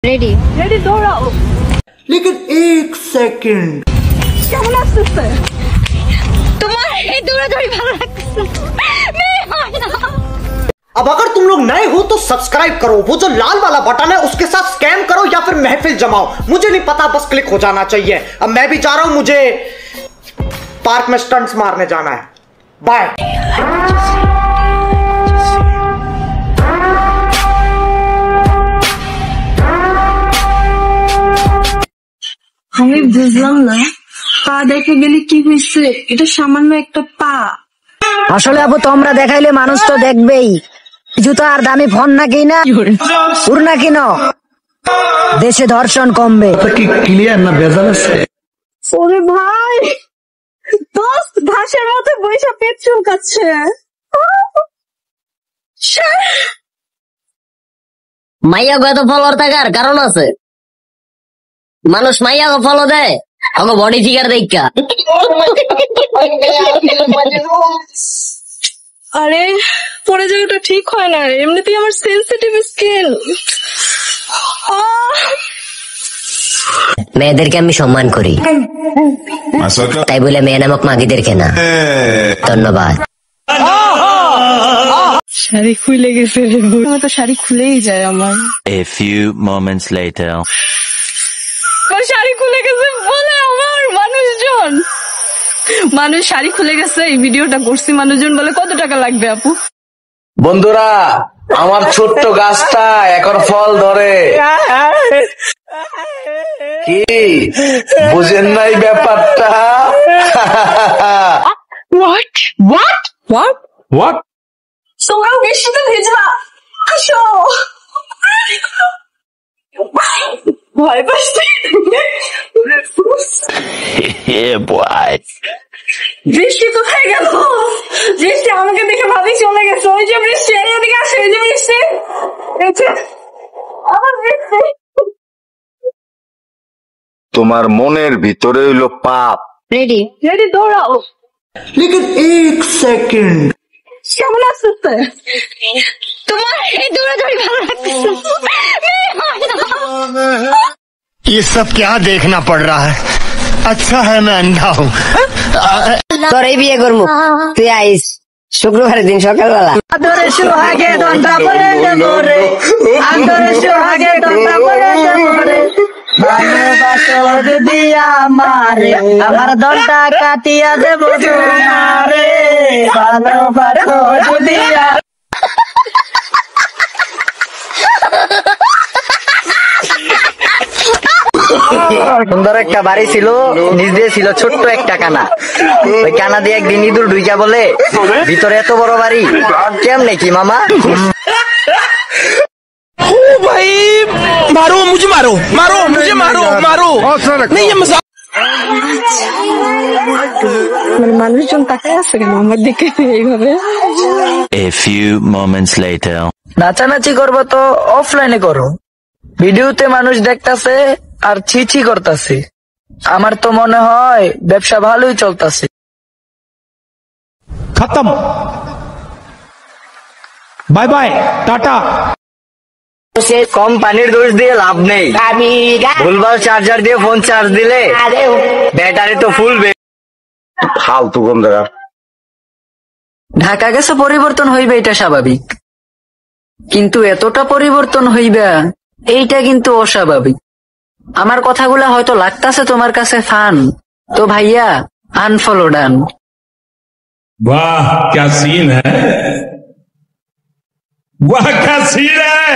Ready ready दौड़ाओ। लेकिन एक second কেমন আসছে? তোমার এই দৌড়াদৌড়ি ভালো লাগছে না। अब अगर तुम लोग नए हो तो सब्सक्राइब करो, वो जो लाल वाला बटन है उसके साथ स्कैम करो या फिर महफिल जमाओ, मुझे नहीं पता, बस क्लिक हो जाना चाहिए। अब मैं भी जा रहा हूं, मुझे पार्क में स्टंट्स मारने जाना है। बाय। আমি বুঝলাম না, পা দেখে গেলে কি হয়েছে? এটা সামান্য একটা পা। আসলে আপু তোমরা দেখাইলে মানুষ তো দেখবেই। জুতা আর দামি ফোন না কিনা উড়না কিনো, দেশে ধর্ষণ কমবে। কি ক্লিয়ার না বেজাল আছে? ওরে ভাই, দোস্ত ঘাসের মধ্যে বৈশা পেট চুলকাচ্ছে। মাইয়া গো এত ফলোয়ার থাকার কারণ আছে। মানুষ মাইয়া গো ফলো দেয় আমার বডি ফিগার দেখা। আরে পরে যাওয়াটা ঠিক হয় না, এমনিতেই আমার সেনসিটিভ স্কিন। মেয়েদেরকে আমি সম্মান করি, তাই বলে মেয়ে নামক মাগিদেরকে না। ধন্যবাদ। শাড়ি খুলে গেছে, তো শাড়ি খুলেই যায় আমার। A few moments later. Sari খুলে গেছে বলে আমার মানুষজন, মানুষ শাড়ি খুলে গেছে এই ভিডিওটা করছি, মানুষজন বলে কত টাকা লাগবে আপু? বন্ধুরা, আমার ছোট্ট গাছটা এখন ফল ধরে। কি বুঝেন নাই ব্যাপারটা? What what what what? তোমরাও বৃষ্টিতে ভেজা, আসো। ভয় পাচ্ছি। Yeah, boy. বৃষ্টি কোথায় গেল? বৃষ্টি আমাকে দেখে ভাবি চলে গেছে। ওই যে বৃষ্টি, এদিকে আসে। ওই যে বৃষ্টি, আমার বৃষ্টি। তোমার মনের ভিতরে হইলো পাপ। रेडी রেডি দৌড়াও। लेकिन एक सेकंड কেমন আসছে? তোমার এই দৌড়াদৌড়ি ভালো লাগছে না। ये सब क्या देखना पड़ रहा है? अच्छा है मैं अंधा हूँ। তোর এই বিয়ে করবো, তুই আইস শুক্রবারের দিন সকালবেলা। আদরে সোহাগে দন্ডা পরে দেবো রে, আদরে সোহাগে দন্ডা পরে দেবো রে। ভালোবাসো যদি আমারে, আমার দন্ডা কাটিয়া দেবো তোমারে। ভালোবাসো যদি সুন্দর একটা বাড়ি ছিল, নিচ দিয়ে ছিল ছোট্ট একটা কানা। ওই কানা দিয়ে একদিন ইঁদুর ঢুইকা বলে, ভিতরে এত বড় বাড়ি কেমনে কি মামা? भाई मारो मुझे, मारो मारो मुझे, मारो मारो नहीं ये मजाक। মানুষজন তাকায় আছে কেন আমার দিকে এইভাবে? A few moments later. নাচানাচি করবো তো অফলাইনে করো, ভিডিওতে মানুষ দেখতাছে আর ছিছি করতাছে। আমার তো মনে হয় ব্যবসা ভালোই চলতেছে। खत्म, बाय बाय टाटा। কোম্পানির দোষ দিয়ে লাভ নেই, ভুলভাল চার্জার দিয়ে ফোন চার্জ দিলে ব্যাটারি তো ফুলবে। ফালতু কম দেখা। ঢাকা গেছে পরিবর্তন হইবে, এটা স্বাভাবিক, কিন্তু এতটা পরিবর্তন হইবে এইটা কিন্তু অস্বাভাবিক। আমার কথাগুলা হয়তো লাগতাছে তোমার কাছে ফান, তো ভাইয়া আনফলো ডান। वाह क्या सीन है, वाह क्या सीन है।